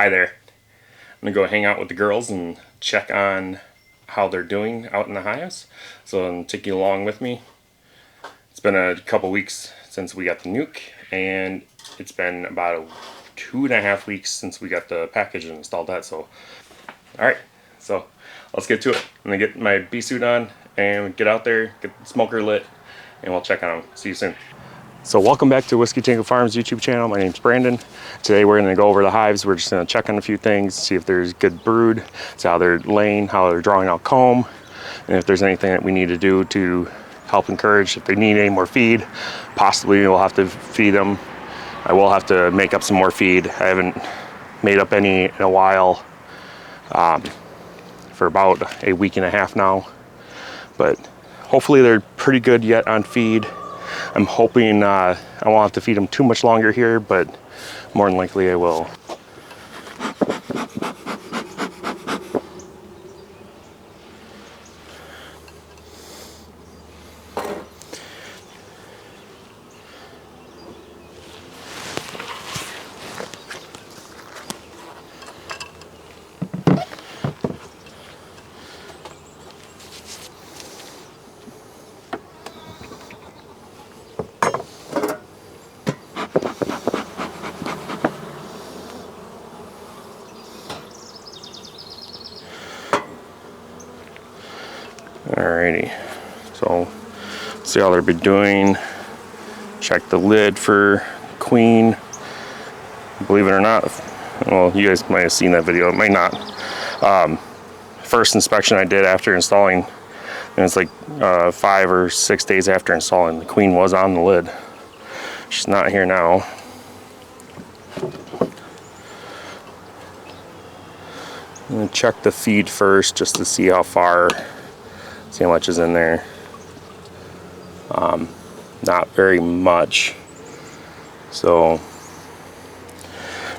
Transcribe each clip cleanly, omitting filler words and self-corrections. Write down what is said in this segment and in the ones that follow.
Hi there. I'm gonna go hang out with the girls and check on how they're doing out in the hives. So I'm take you along with me. It's been a couple weeks since we got the nuke, and it's been about 2.5 weeks since we got the package and installed that. So, all right. So let's get to it. I'm gonna get my bee suit on and get out there, get the smoker lit, and we'll check on them. See you soon. So welcome back to Whiskey Tango Farms YouTube channel. My name's Brandon. Today we're going to go over the hives. We're just going to check on a few things, see if there's good brood, see how they're laying, how they're drawing out comb, and if there's anything that we need to do to help encourage. If they need any more feed, possibly we'll have to feed them. I will have to make up some more feed. I haven't made up any in a while, for about a week and a half now, but hopefully they're pretty good yet on feed. I'm hoping I won't have to feed them too much longer here, but more than likely I will. Alrighty, so see how they've been doing. Check the lid for queen. Believe it or not, well, you guys might have seen that video, it might not. First inspection I did after installing, and it's like 5 or 6 days after installing, the queen was on the lid. She's not here now. I'm gonna check the feed first just to see how far, see how much is in there. Not very much, so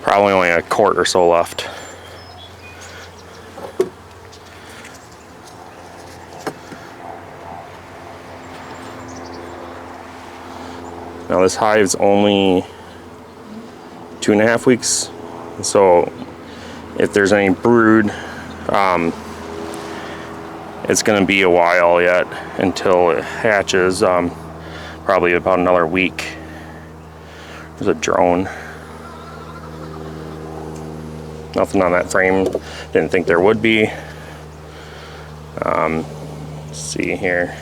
probably only a quart or so left. Now this hive's only 2.5 weeks, so if there's any brood, it's going to be a while yet until it hatches. Probably about another week. There's a drone. Nothing on that frame. Didn't think there would be. Let's see here.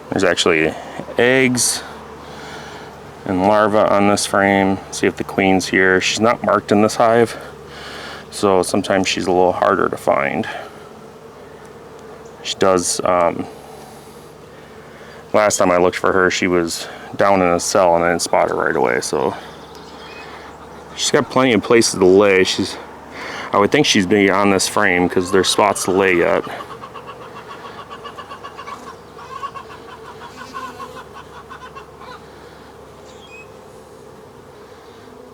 There's actually eggs and larvae on this frame. See if the queen's here. She's not marked in this hive, so sometimes she's a little harder to find. She does, last time I looked for her, she was down in a cell and I didn't spot her right away, so she's got plenty of places to lay. I would think she's be on this frame because there's spots to lay yet.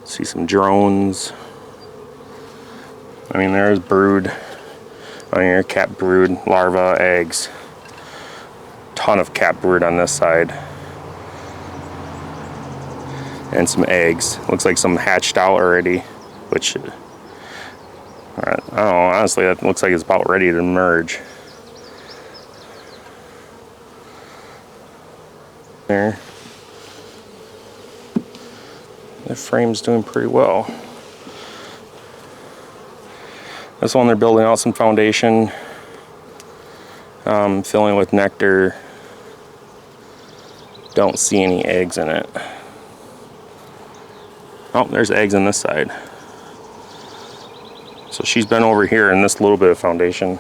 See some drones. I mean, there's brood on here, cap brood, larvae, eggs. Ton of cap brood on this side. And some eggs. Looks like some hatched out already, which, I don't know, honestly, that looks like it's about ready to emerge. There. The frame's doing pretty well. This one they're building out some foundation, filling with nectar. Don't see any eggs in it. Oh, there's eggs on this side. So she's been over here in this little bit of foundation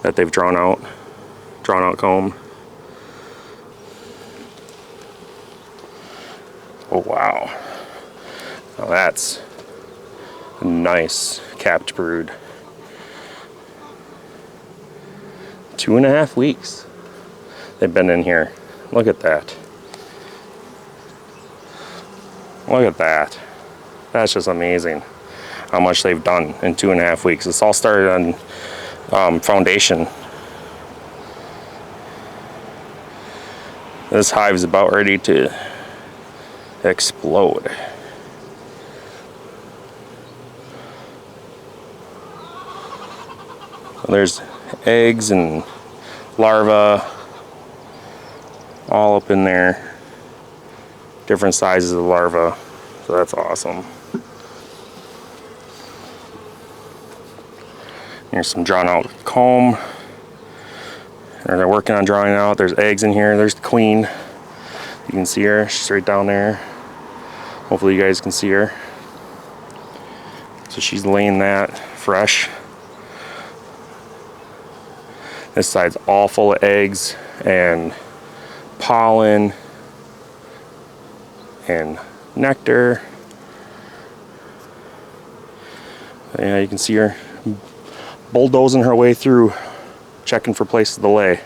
that they've drawn out comb. Oh wow. Now that's a nice capped brood. 2.5 weeks they've been in here. Look at that. Look at that. That's just amazing how much they've done in 2.5 weeks. It's all started on foundation. This hive is about ready to explode. There's eggs and larvae all up in there. Different sizes of larvae, so that's awesome. Here's some drawn out comb. Or they're working on drawing out. There's eggs in here. There's the queen. You can see her. She's right down there. Hopefully you guys can see her. So she's laying that fresh. This side's all full of eggs and pollen and nectar. Yeah, you can see her bulldozing her way through, checking for places to lay.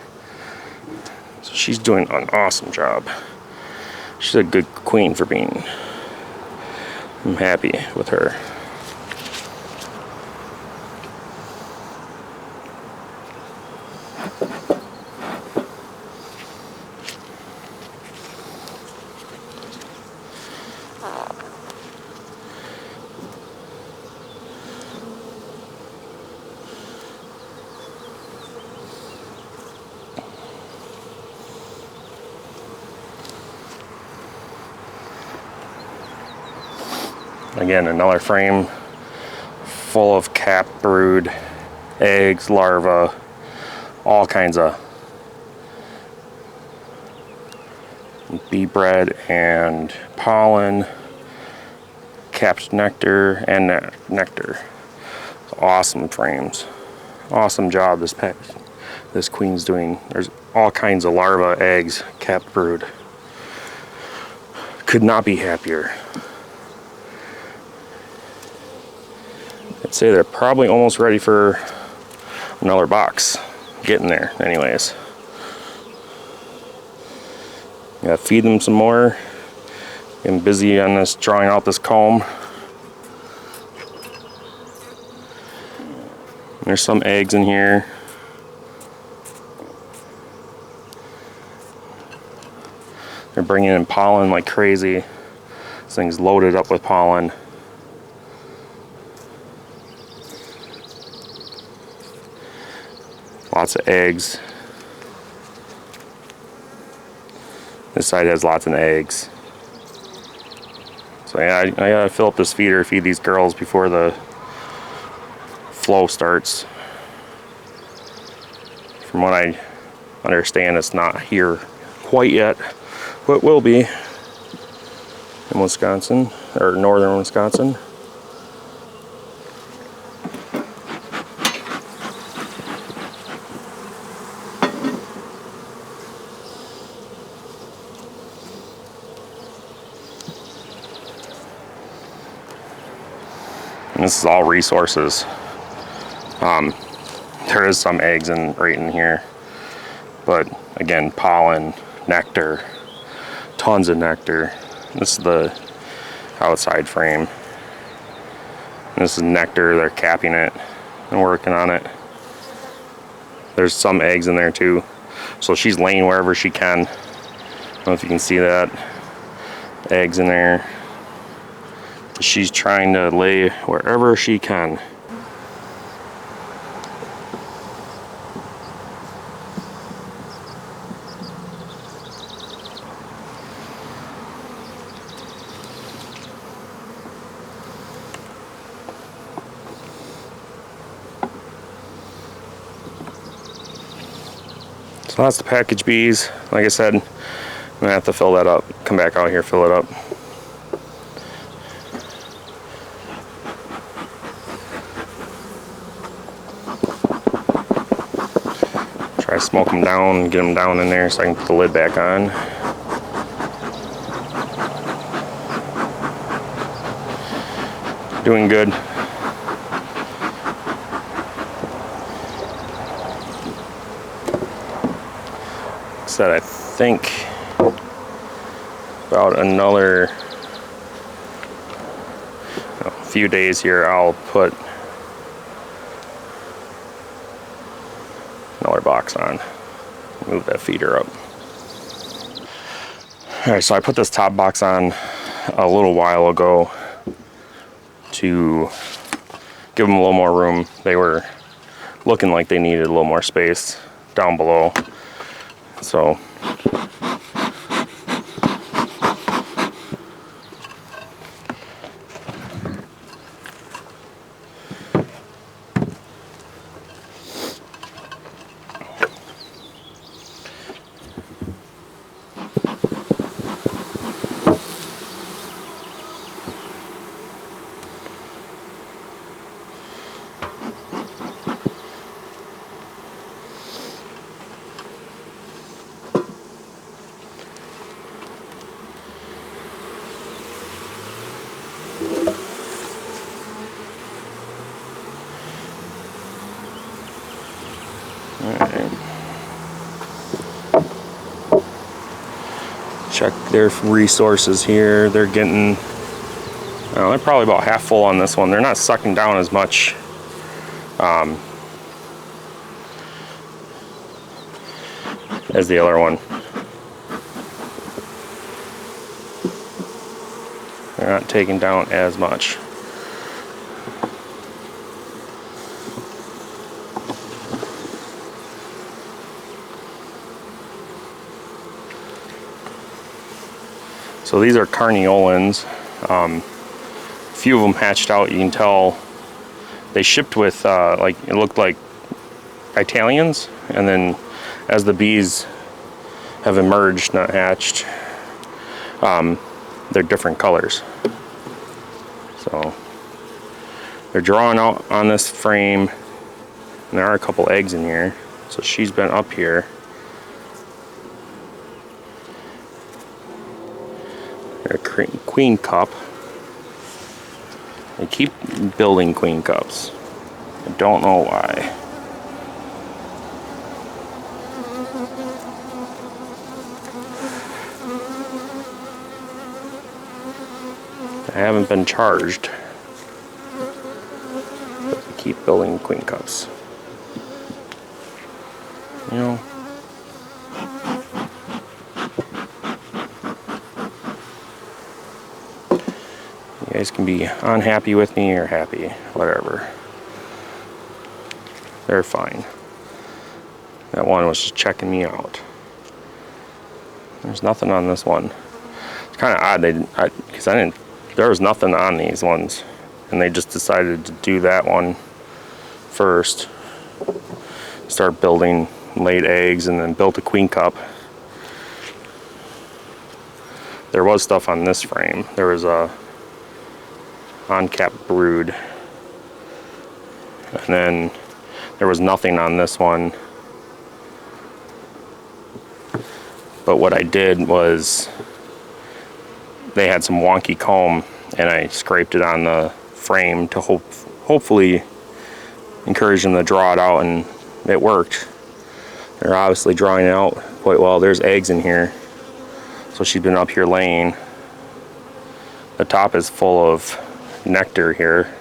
So she's doing an awesome job. She's a good queen for being. I'm happy with her. Again, another frame full of capped brood, eggs, larvae, all kinds of bee bread and pollen, capped nectar, and nectar. Awesome frames. Awesome job this queen's doing. There's all kinds of larvae, eggs, capped brood. Could not be happier. I'd say they're probably almost ready for another box. Getting there, anyways. Gotta feed them some more. Getting busy on this, drawing out this comb. There's some eggs in here. They're bringing in pollen like crazy. This thing's loaded up with pollen. Lots of eggs. This side has lots of eggs. So yeah, I gotta fill up this feeder, feed these girls before the flow starts. From what I understand, it's not here quite yet, but will be in Wisconsin, or northern Wisconsin. And this is all resources. There is some eggs right in here, but again, pollen, nectar, tons of nectar. This is the outside frame. And this is nectar. They're capping it and working on it. There's some eggs in there too, so she's laying wherever she can. I don't know if you can see that. Eggs in there. She's trying to lay wherever she can. So that's the package bees. Like I said, I'm gonna have to fill that up. Come back out here, fill it up. Try to smoke them down, get them down in there so I can put the lid back on. Doing good. Like I said, I think about another few days here I'll put another box on. Move that feeder up. Alright, so I put this top box on a little while ago to give them a little more room. They were looking like they needed a little more space down below. So check their resources here. They're getting, they're probably about half full on this one. They're not sucking down as much as the other one. They're not taking down as much. So these are carniolans. A few of them hatched out. You can tell they shipped with like, it looked like Italians, and then as the bees have emerged, not hatched, they're different colors. So they're drawing out on this frame, and there are a couple eggs in here. So she's been up here. A queen cup. They keep building queen cups. I don't know why. I haven't been charged. But they keep building queen cups. You know. You guys can be unhappy with me or happy, whatever. They're fine. That one was just checking me out. There's nothing on this one. It's kind of odd, because there was nothing on these ones, and they just decided to do that one first. Start building, laid eggs, and then built a queen cup. There was stuff on this frame. There was a on-capped brood, and then there was nothing on this one. But what I did was, they had some wonky comb, and I scraped it on the frame to hopefully encourage them to draw it out, and it worked. They're obviously drawing it out quite well. There's eggs in here, so she's been up here laying. The top is full of nectar here.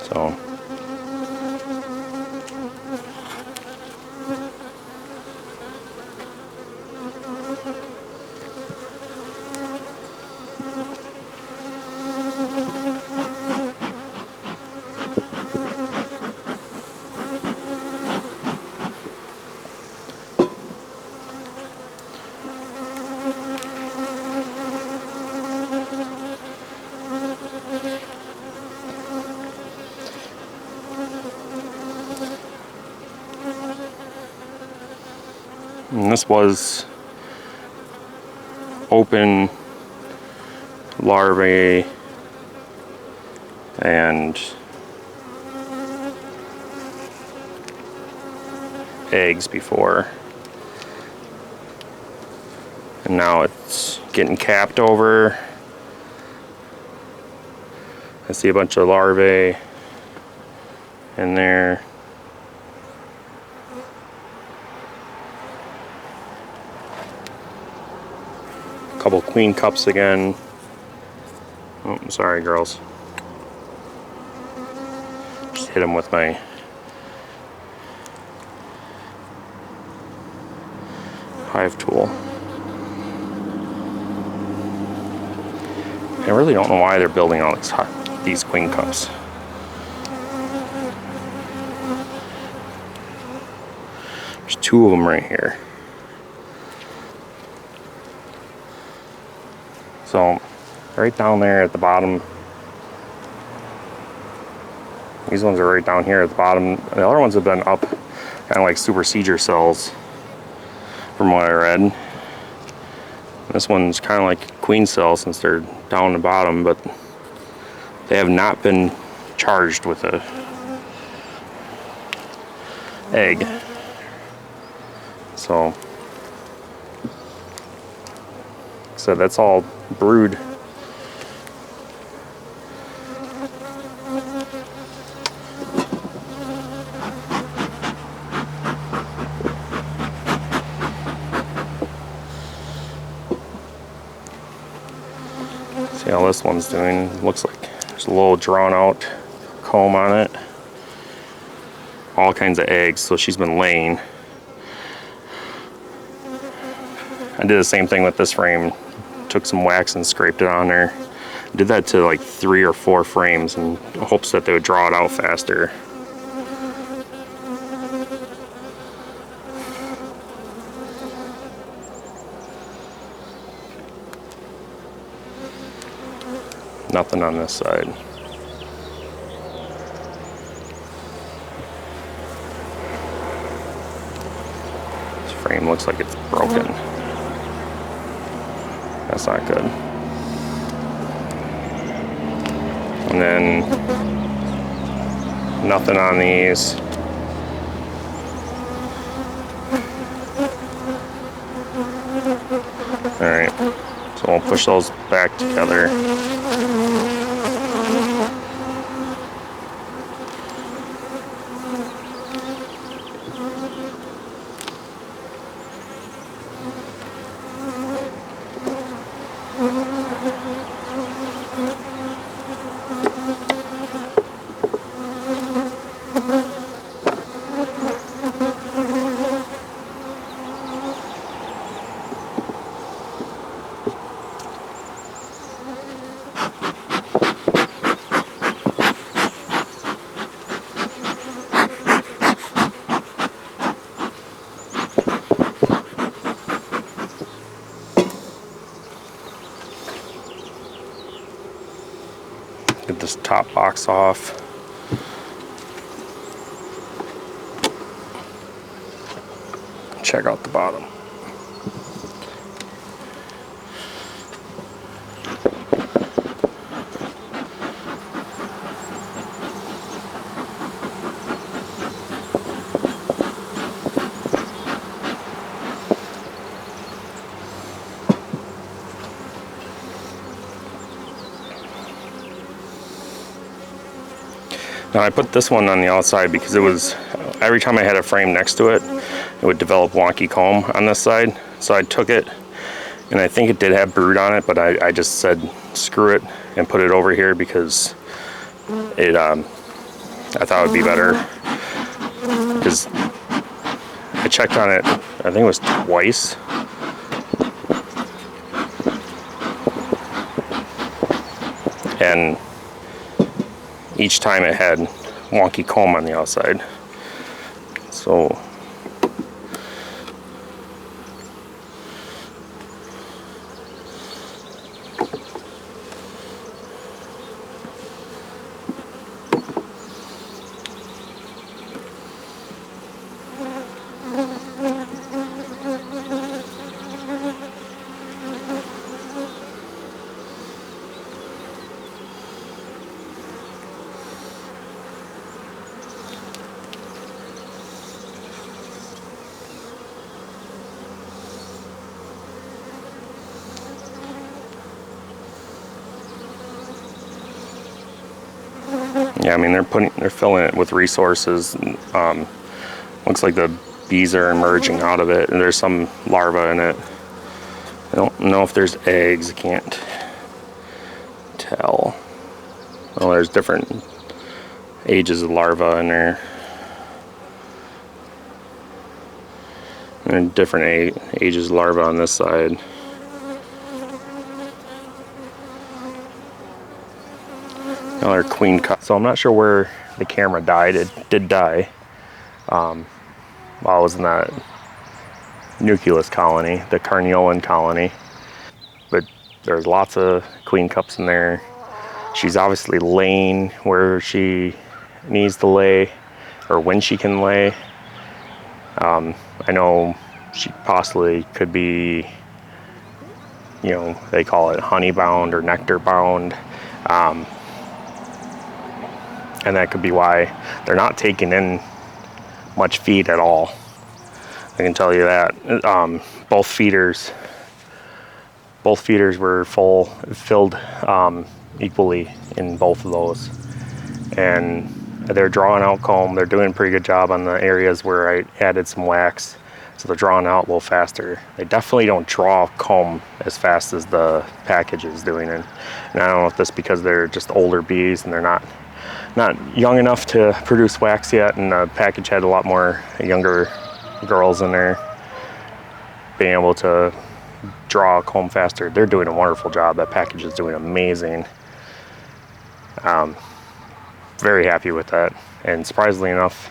So and this was open larvae and eggs before, and now it's getting capped over. I see a bunch of larvae in there. Couple queen cups again. Oh, I'm sorry, girls. Just hit them with my hive tool. I really don't know why they're building all these queen cups. There's 2 of them right here. So right down there at the bottom, these ones are right down here at the bottom. The other ones have been up, kind of like supersedure cells, from what I read. This one's kind of like queen cell since they're down the bottom, but they have not been charged with a egg. So that's all brood. See how this one's doing. Looks like there's a little drawn out comb on it. All kinds of eggs, so she's been laying. I did the same thing with this frame. Took some wax and scraped it on there. Did that to like 3 or 4 frames in hopes that they would draw it out faster. Nothing on this side. This frame looks like it's broken. That's not good. And then nothing on these. Alright, so we'll push those back together. Get this top box off. Check out the bottom. Now I put this one on the outside because it was, every time I had a frame next to it, it would develop wonky comb on this side. So I took it, and I think it did have brood on it, but I just said screw it and put it over here because it, I thought it would be better. Because I checked on it, I think it was twice. And each time it had wonky comb on the outside. So yeah, I mean they're filling it with resources. Looks like the bees are emerging out of it, and there's some larvae in it. I don't know if there's eggs. I can't tell. Well, there's different ages of larvae in there. And And different ages larvae on this side. Another queen cup. So I'm not sure where the camera died. It did die while I was in that nucleus colony, the carniolan colony. But there's lots of queen cups in there. She's obviously laying where she needs to lay, or when she can lay. I know she possibly could be, you know, they call it honey bound or nectar bound. And that could be why they're not taking in much feed at all. I can tell you that. Both feeders were filled equally in both of those. And they're drawing out comb. They're doing a pretty good job on the areas where I added some wax. So they're drawing out a little faster. They definitely don't draw comb as fast as the package is doing it. And I don't know if that's because they're just older bees and they're not young enough to produce wax yet, and the package had a lot more younger girls in there being able to draw comb faster. They're doing a wonderful job. That package is doing amazing. Very happy with that. And surprisingly enough,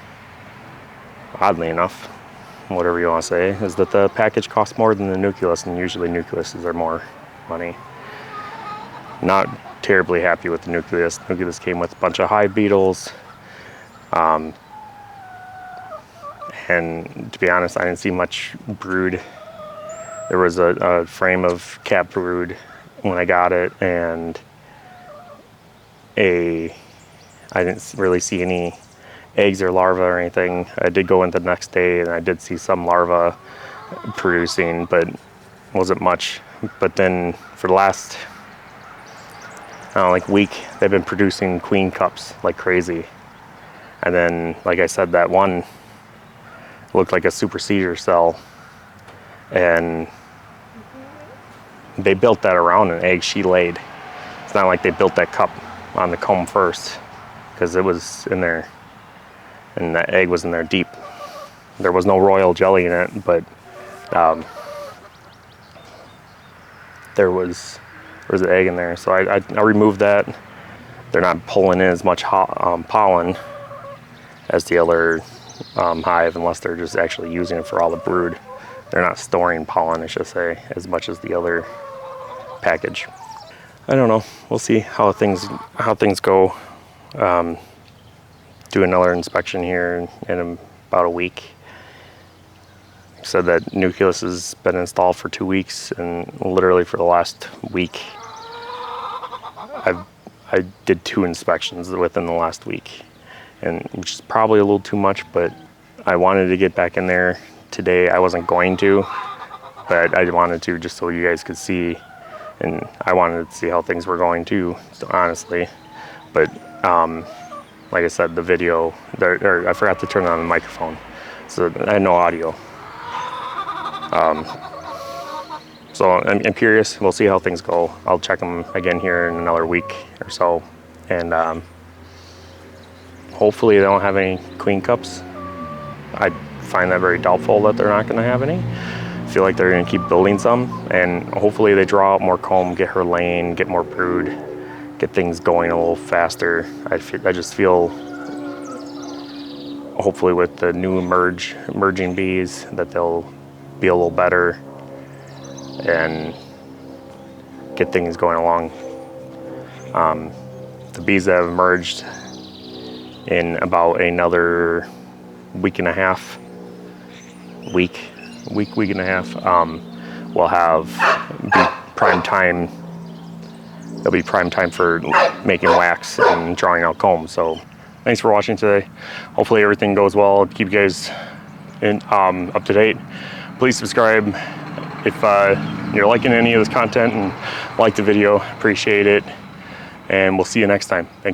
oddly enough, whatever you want to say, is that the package costs more than the nucleus, and usually nucleuses are more money. Not terribly happy with the nucleus. The nucleus came with a bunch of hive beetles. And to be honest, I didn't see much brood. There was a frame of cat brood when I got it, and I didn't really see any eggs or larvae or anything. I did go in the next day and I did see some larvae producing, but wasn't much. But then for the last, I don't know, like week, they've been producing queen cups like crazy. And then, like I said, that one looked like a superseder cell, and they built that around an egg she laid. It's not like they built that cup on the comb first, because it was in there, and that egg was in there deep. There was no royal jelly in it, but there was an egg in there. So I removed that. They're not pulling in as much pollen as the other hive, unless they're just actually using it for all the brood. They're not storing pollen, I should say, as much as the other package. I don't know. We'll see how things go. Do another inspection here in about a week. Said that nucleus has been installed for 2 weeks, and literally for the last week, I did 2 inspections within the last week, and which is probably a little too much, but I wanted to get back in there today. I wasn't going to, but I wanted to just so you guys could see, and I wanted to see how things were going too, honestly. But like I said, the video, I forgot to turn on the microphone, so I had no audio. So I'm curious. We'll see how things go. I'll check them again here in another week or so, and hopefully they don't have any queen cups. I find that very doubtful that they're not going to have any. I feel like they're going to keep building some, and hopefully they draw out more comb, get her laying, get more brood, get things going a little faster. I just feel, hopefully with the new emerging bees, that they'll be a little better and get things going along. The bees that have emerged in about another week and a half, week and a half, will be prime time. It'll be prime time for making wax and drawing out comb. So thanks for watching today. Hopefully everything goes well. Keep you guys up to date. Please subscribe if you're liking any of this content and like the video. Appreciate it. And we'll see you next time. Thanks.